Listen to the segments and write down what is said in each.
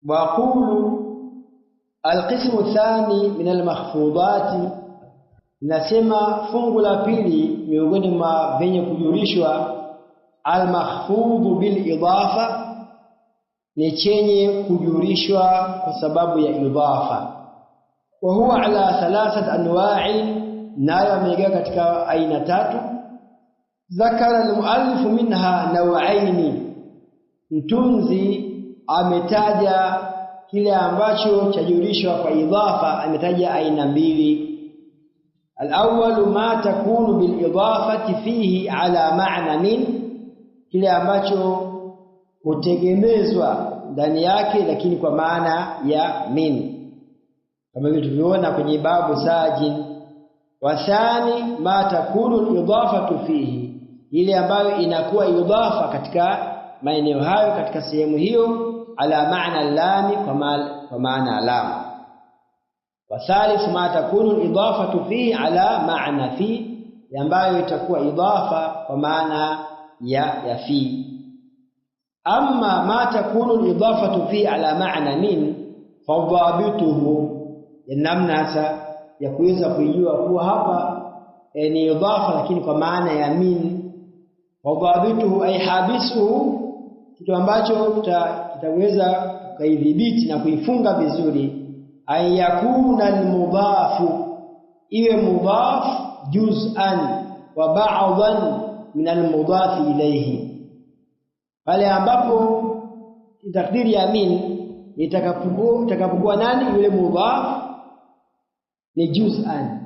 وأقول القسم الثاني من المخفوضات nasema fungu la pili miongoni mwa venye kujulishwa al-makhfudhu bil idafa ni chenye kujulishwa kwa sababu ya idafa wa huwa ala thalathat anwa'i nayo amegawanyika katika aina tatu zakara al-muallif minha naw'aini mtunzi ametaja kile ambacho chajulishwa kwa idafa ametaja aina mbili الأول ما تكون بالإضافة فيه على معنى من kile ambacho hutegemezwa ndani yake lakini kwa maana ya min kama vile tuliona kwenye babu sajin wa thani ma takunu al-idafatu fihi ile ambayo inakuwa idafa katika maeneo hayo katika sehemu hiyo ala maana lami kwa maana lam وثالث ما تكون الإضافة فيه على معنى في ambayo itakuwa idafa kwa maana ya fi amma ma takunu al-idafatu fi ala ma'na min fadhabituhu namna ya kuweza kujua kuwa hapa ni idafa lakini kwa maana ya min fadhabituhu ay habisuhu kitu ambacho kitaweza kuidhibiti na kuifunga vizuri ay yakuna al-mudhafu iwe mudhaf juz'an wa ba'dhan min al-mudhaf ilayhi pale ambapo takdiri ya min itakapokuwa nani yule mudhaf ni juz'an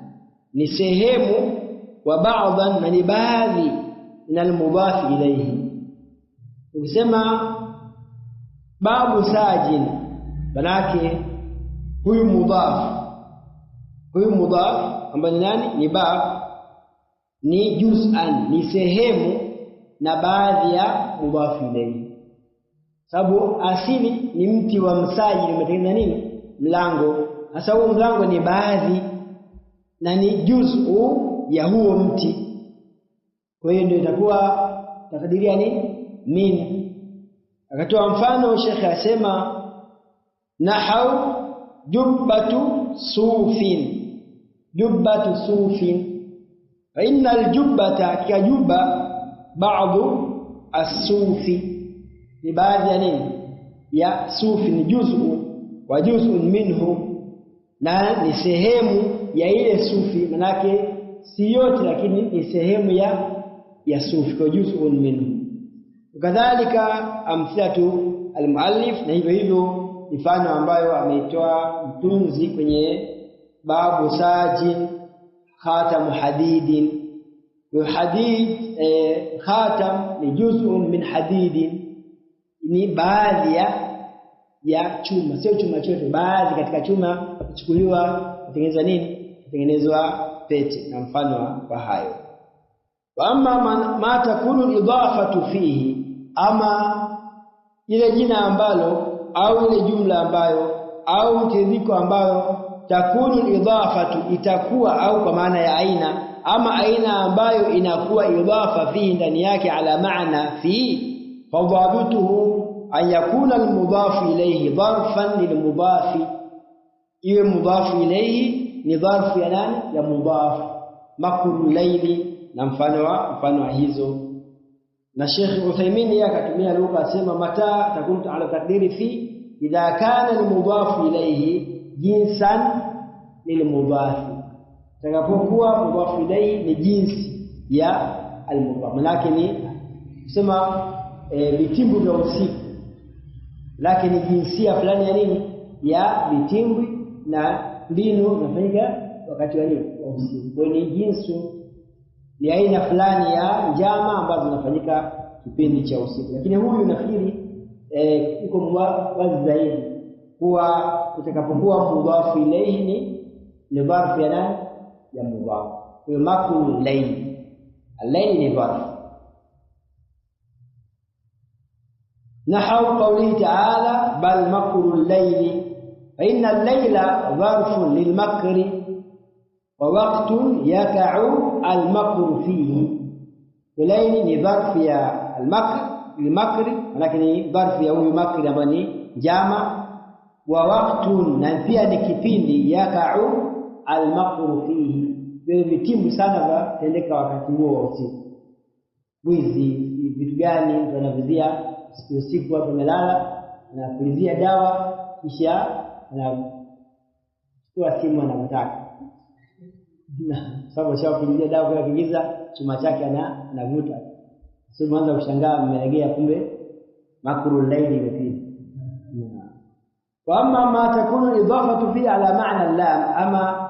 ni sehemu wa ba'dhan na ni baadhi min al-mudhaf ilayhi ukisema babu sajin banake huyu mudhaf ambaye nani ni bab ni juz'an ni sehemu na baadhi ya mudhaf ilayhi sababu asili ni mti wa msaji umetengeneza nini mlango hasa huo mlango ni baadhi na ni juz'u ya huo mti kwa hiyo ndio itakuwa takadiria ni min akatoa mfano Sheikh asema nahau jubbatu sufin fa innal jubbata kajuba ba'du as-sufi ni baadhi ya nini ya sufi ni juz'u wa juz'un minhu na ni sehemu ya ile sufi manake si yote lakini ni sehemu ya sufi kwa juz'un minhu kadhalika amthilatu al-muallif na hivyo mifano ambayo ameitoa mtunzi kwenye babu sajin khatam hadidin wa hadid khatam ni juz'un min hadidin ni baadhi ya chuma sio chuma chote baadhi katika chuma kuchukuliwa kutengeneza nini kutengenezwa pete na mfano wa hayo wa amma ma takunu idafatu fihi ama ile jina ambalo au ile jumla ambayo au mtiririko ambayo takunu idafatu itakuwa au kwa maana ya aina ama aina ambayo inakuwa idafa fihi ndani yake ala maana fi fadhabituhu an yakuna almudaf ilayhi dharfan lilmudaf iwe mudaf ilayhi ni dharfu ya nani ya mudaf makrul layli na mfano wa hizo na Sheikh Uthaymeen akatumia lugha asema mata takunu ala takdiri fi idha kana almudaf ilayhi jinsan lilmudaf takapokuwa mudaf ilayhi ni jinsi ya almudaf lakini sema vitimbu vya usiku lakini jinsia fulani ya nini ya vitimbu na mbinu inafanyika wakati wa nini wa usiku kwa ni jinsi ni aina fulani ya njama ambazo zinafanyika kipindi cha usiku lakini huyu nafikiri uko wazi zaidi kuwa utakapokuwa mudhafu ilayhi ni dharfu ya nani ya mudhaf kwa makul layl al-layl ni dharf nahau qawli ta'ala bal makrul layl fa inna al-layla dharfun lil makri wa waqtun yaka'u al-makru fihi layl ni dharf ya al-makr للمكر لكن ظرف يوم مكر يعني جامع wa waqtun, na pia ni kipindi yaka'u al-maqru fihi, vile vitimbu sana vya tendeka wakati huo wa usiku. Wizi vitu gani wanavizia usiku, watu wamelala na kulizia dawa, kisha anachukua simu anataka sababu shao kulizia dawa kwa kuingiza chuma chake anavuta. Sio mwanzo kushangaa mmelegea, kumbe makru al-layli imepita. Wa amma ma takunu idafatu fi ala ma'na lam, ama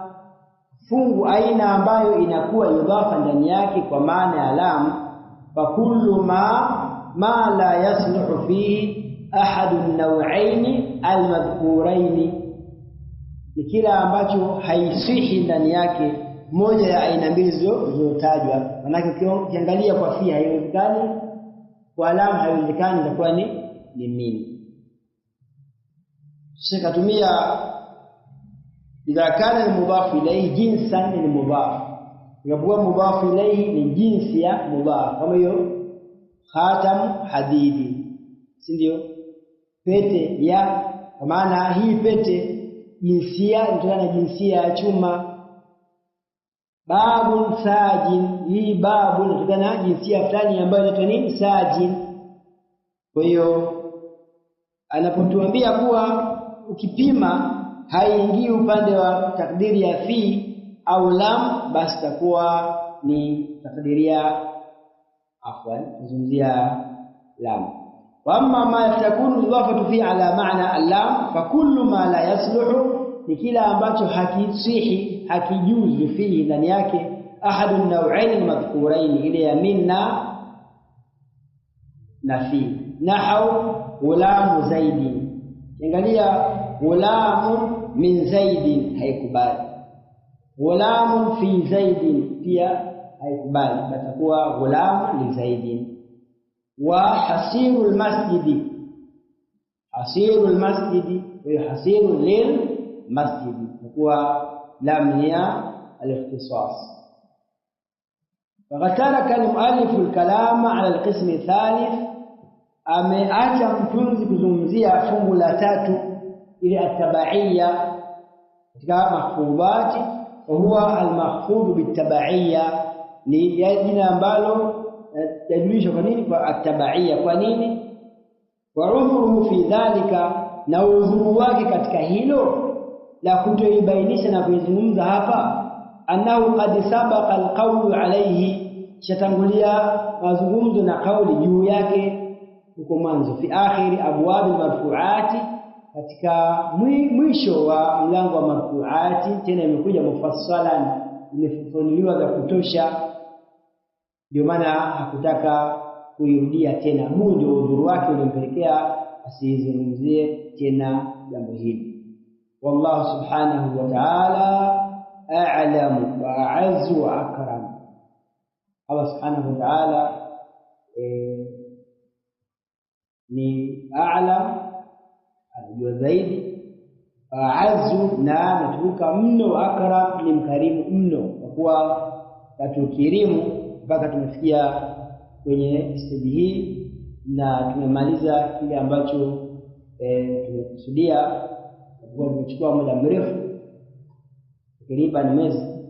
fungu aina ambayo inakuwa idafa ndani yake kwa maana ya lam, fa kullu ma la yasluhu fihi ahadu an-naw'ain al-madhkurain, ni kila ambacho haisihi ndani yake moja ya aina mbili zilizotajwa. Maana ukiangalia kwa fi haiwezekani, kwa lam haiwezekani, itakuwa ni min. Shikatumia idha kana al-mudaf ilayhi jinsan min mudaf, yakuwa mudaf ilayhi ni jinsi ya mudaf. Kama hiyo khatam hadidi, si ndio? Pete ya, kwa maana hii pete jinsia inatokana na jinsia ya chuma. Babun sajin, hii babu inatokana na jinsia fulani ambayo inaitwa ni sajin. Kwa hiyo anapotuambia kuwa ukipima haingii upande wa takdiri ya fi au lam, basi takuwa ni takdiria kuzungumzia lam. Wa amma ma takunu idafatu fi ala ma'na al-lam, fa kullu ma la yasluhu, ni kila ambacho hakisihi hakijuzu fihi ndani yake ahadu an-naw'ain al-madhkurain, ile ya minna na fi. Nahau ghulamu zaidi, angalia ghulamun min zaidin haikubali, ghulamun fi zaidin pia haikubali, batakuwa ghulamu li zaidin. Wa hasirul masjidi, hasirul masjidi wa hasirul lil masjidi, kwa lam ya al-ikhtisas. Faqataraka al-muallif al-kalama ala al-qism al-thalith, ameacha mtunzi kuzungumzia fungu la tatu, ile at-tabaiyya katika mahfudhati. Huwa al-mahfudh bit-tabaiyya, ni jina ambalo yajulisha kwa nini kwa at-tabaiyya, kwa nini. Wa udhuruhu fi dhalika, na udhuru wake katika hilo la kutoibainisha na kuizungumza hapa, annahu qad sabaqa al-qawlu alayhi, shatangulia mazungumzo na kauli juu yake huko mwanzo, fi akhiri abwab al-marfu'ati, katika mwisho wa mlango wa marfu'ati. Tena imekuja mufassalan, imefafanuliwa za kutosha, ndio maana hakutaka kuirudia tena. Huu ndio udhuru wake ulimpelekea asizungumzie tena jambo hili. Wallahu subhanahu wa ta'ala a'lamu wa a'azzu wa akram. Allah subhanahu wa ta'ala ni a'lam, anajua zaidi, a'azzu na natukuka mno, akram ni mkarimu mno, kwa kuwa katukirimu mpaka tumefikia kwenye stage hii na tumemaliza kile ambacho tumekusudia. Kwa tumechukua muda mrefu takriban mwezi,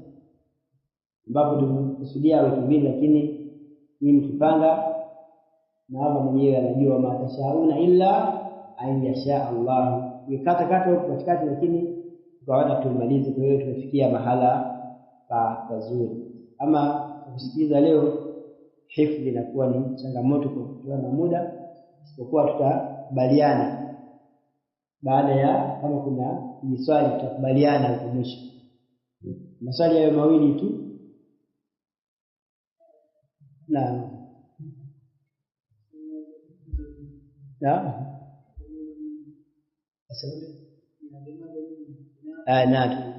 ambapo tumekusudia wiki mbili, lakini ni mkipanga na Allah mwenyewe anajua matashauna illa an yasha Allah. Nikata huko katikati, lakini tukaweza tumalize. Kwa hiyo tumefikia mahala pazuri. Ama kusikiliza leo hifdhi inakuwa ni changamoto kwa na muda, isipokuwa tutakubaliana baada ya, kama kuna swali tutakubaliana huko mwisho. Maswali hayo mawili tu. Na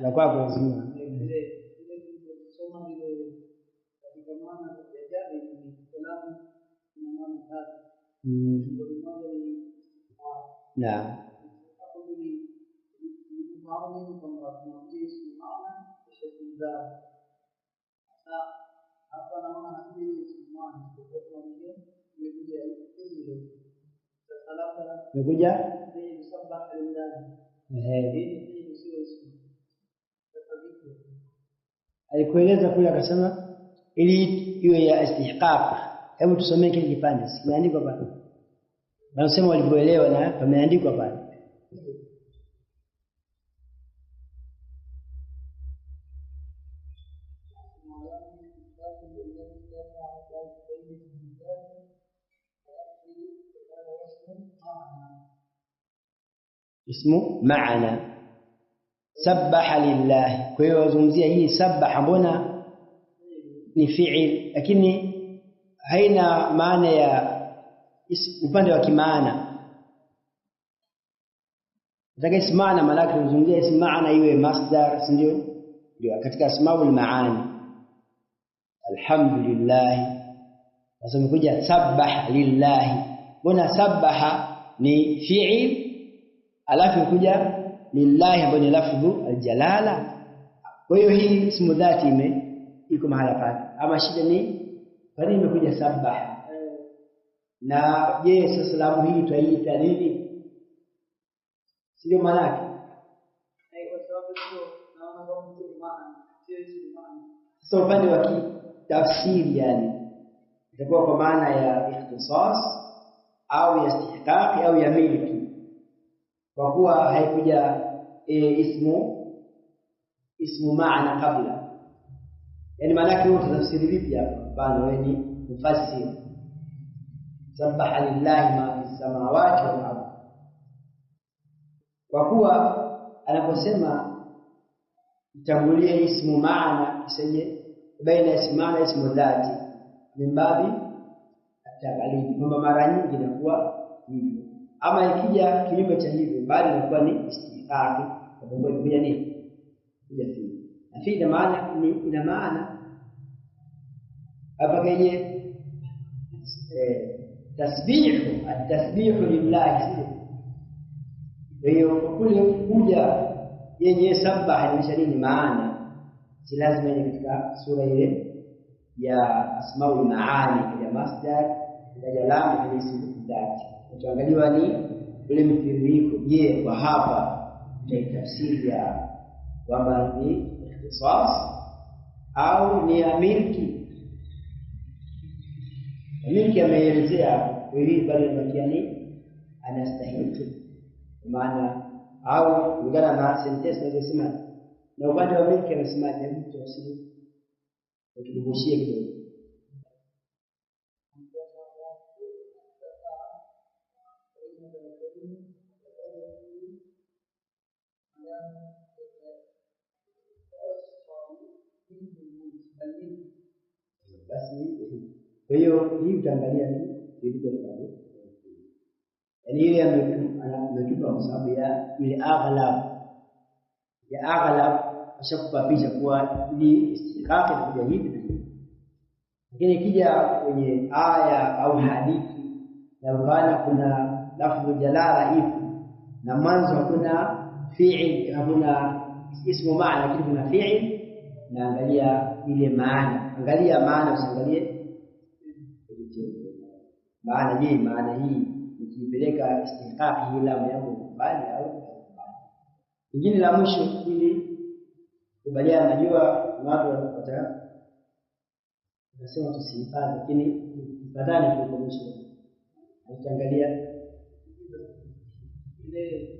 na kwa kuzungumza na kuja Alikueleza kule akasema ili iwe ya istihqaq. Hebu tusomee kile kipande. Kimeandikwa pale. Wanasema walivyoelewa na pameandikwa pale. Ismu maana sabbaha lillah. Kwa hiyo wazungumzia hii sabbaha mbona ni fi'il lakini haina maana ya upande wa kimaana. Nataka ismu maana malaki kuzungumzia ismu maana iwe masdar, ndio katika asmaul maani. Alhamdulillah. Sasa mkuja sabbaha lillah. Mbona sabbaha ni fi'il alafu kuja lillahi ambayo ni lafdhu aljalala. Kwa hiyo hii ismu dhati iko mahala pake. Ama shida ni kwa nini imekuja sabbaha? Na je, sasa salamu hii tutaiita nini? Sio maana yake. Kwa sababu sio naona kama mtu maana sio ismu maana. Sasa upande wa tafsiri yani itakuwa kwa maana ya ikhtisas au ya istihqaq au ya milki. Kwa kuwa haikuja ismu maana kabla. Yani maana yake utafsiri vipi hapa? Bana wewe ni mufassir. Sabbaha lillahi ma fi samawati wal ardh. Kwa kuwa anaposema itangulie ismu maana isije baina ismu maana ismu dhati mimbabi atakalidi kwamba mara nyingi inakuwa hivyo. Ama ikija kinyume cha hivyo bali inakuwa ni istihqaq kwa sababu imekuja nini? Kuja fi'il. Na fi'il maana ni ina maana hapa kwenye tasbihu, at-tasbihu lillah. Kwa hiyo kule kuja yenye sabbaha inaonyesha nini maana? Si lazima iwe katika sura ile ya asmaul maani ya masdar ya lamu ya ismu dhati. Tuangaliwa ni ule mtiririko. Je, kwa hapa ni tafsiri ya kwamba ni ikhtisas au ni milki? Milki ameelezea kwa hiyo bali inabakia ni anastahili maana au kulingana na sentence inayosema. Na upande wa milki anasema hebu tuwasili tukubushie kidogo. Basi kwa hiyo hii utaangalia tu ilivyo pale. Yaani ile ametupa kwa sababu ya ile aghlab ashakupa picha kuwa ili istihqaq inakuja hivi na hivi. Lakini ikija kwenye aya au hadithi na maana kuna lafdhu jalala ipo na mwanzo hakuna fi'il, hakuna ismu maana lakini kuna fi'il, naangalia ile maana. Angalia maana usiangalie maana. Je, maana hii nikipeleka istihqaq hii lamu yangu mbali au ingine la mwisho ili kubaliana. Najua watu wanapata nasema tusihifadhi lakini badani tukomeshe. Utaangalia ile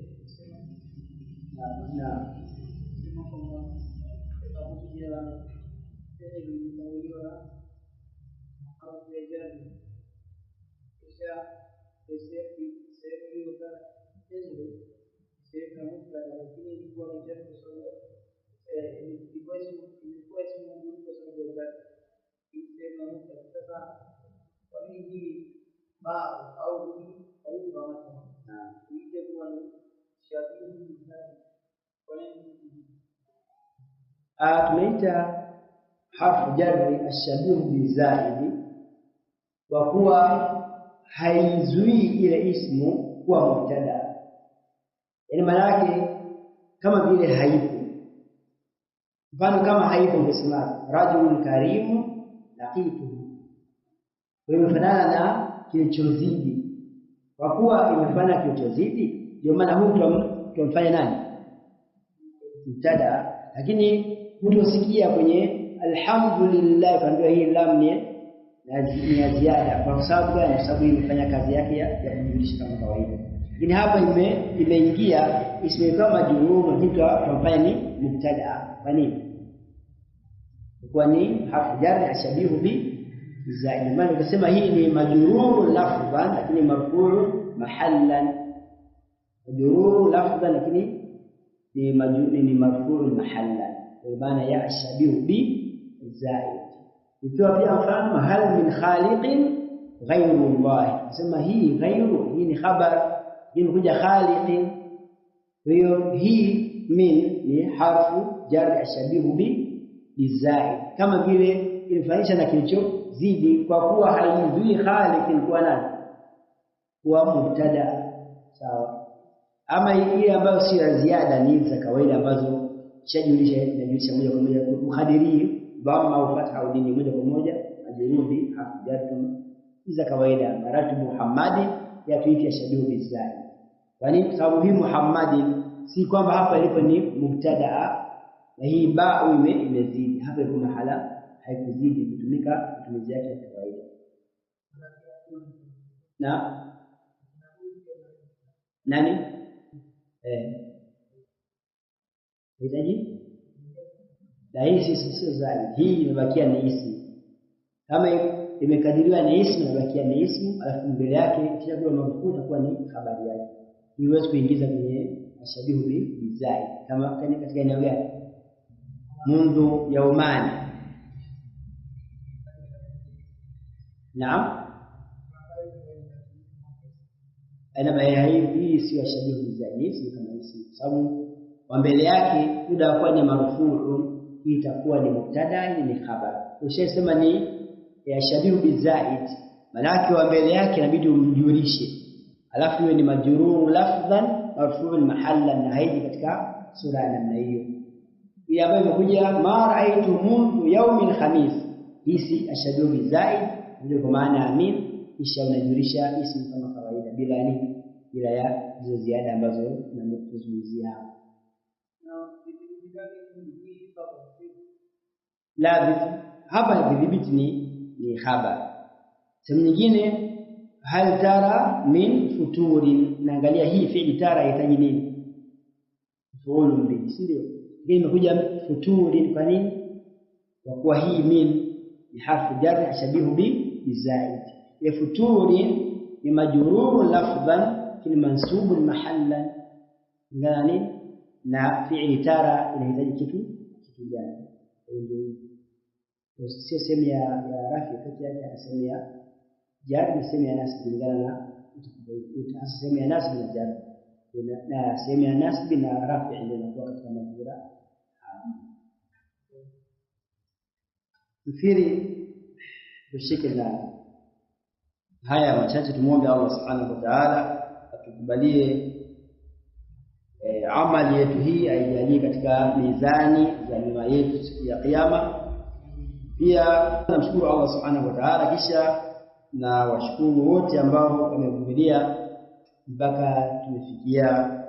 na tumeita harfu jarri ashabih bizaidi kwa kuwa haizuii ile ismu kuwa mubtada. Yaani maana yake kama vile haipo. Mfano kama haipo ungesema rajulun karimu laqitu. Kwa hiyo imefanana na kilichozidi. Kwa kuwa imefanana kilichozidi ndio maana huyu tumfanye nani mubtada, lakini utosikia kwenye alhamdulillah kandio hii lam ni ya ziada. Kwa sababu gani? Kwa sababu imefanya kazi yake ya kujulisha kama kawaida. Lakini hapa imeingia ismu kama majrur, kitu tunafanya ni mubtada. Kwa nini? Kwa ni harfu jar ashabihu bi zaid. Maana ukasema hii ni majrur lafdhan lakini marfu' mahallan. Majrur lafdhan lakini ni marfu' mahallan. Kwa maana ya ashabihu bi zaid. Ikiwa pia mfano hal min khaliqin ghayru Allah, nasema hii ghayru hii ni khabar, imekuja khaliqin. Hiyo hii min ni harfu jar ashabihu bi zaid, kama vile ilifanisha na kilichozidi, kwa kuwa haizui khaliqin kuwa nani kuwa mubtada. Sawa. Ama hii ambayo si ya ziada ni za kawaida ambazo inajulisha moja kwa moja muhadiri dhamma au fatha au dini moja kwa moja majruri hafijatum za kawaida. Maratibu Muhammadi yatuitia shabihu bizai. Kwa nini? Sababu hii Muhammadi si kwamba hapa ilipo ni mubtada na hii ba imezidi, hapa iko mahala haikuzidi kutumika matumizi yake ya kawaida. Na nani hitaji na hii sio zaidi, hii imebakia ni ismu. Kama imekadiriwa ni ismu imebakia ni ismu, alafu mbele yake kisha kwa marfu itakuwa ni habari yake. Niweze kuingiza kwenye ashabihu bi zaid kama katika eneo gani? Mundu yaumani. Naam, ana baya hii sio ashabihu bi zaid, ismu kama ismu, sababu wa mbele yake muda wa kuwa ni marfu hii itakuwa ni mubtada, hii ni khabar. Ushasema ni ya shabihu bi zaid, maana wa mbele yake inabidi umjulishe, alafu iwe ni majrur lafdhan marfu' mahallan, na haiji katika sura ya namna hiyo. Hii ambayo imekuja ma ra'aytu mundu yawmin khamis, hii si ashabihu bi zaid, ndio kwa maana amin, kisha unajulisha ismu kama kawaida bila nini, bila ya hizo ziada ambazo tunazungumzia hapa. La, hapa vidhibiti ni khabar. Sehemu nyingine hal tara min futuri, naangalia hii fi'li tara inahitaji nini? Fuulu mbili, si ndio? Hii imekuja futuri kwa nini? Kwa kuwa hii min ni harfu jar ashabihu bi zaid. Ya futuri ni majrur lafdhan kile mansub mahallan, ngani na fi'li tara inahitaji kitu gani? Ndio sio sehemu ya rafi kati yake na sehemu ya jar, ni sehemu ya nasb kulingana na sehemu ya nasb na jar, na sehemu ya nasb na rafi ndio inakuwa katika mazingira. Fikiri tushike na haya machache, tumuombe Allah subhanahu wa ta'ala atukubalie amali yetu hii, aijalie katika mizani za mema yetu siku ya kiyama. Pia namshukuru Allah subhanahu wa ta'ala, kisha na washukuru wote ambao wamevumilia mpaka tumefikia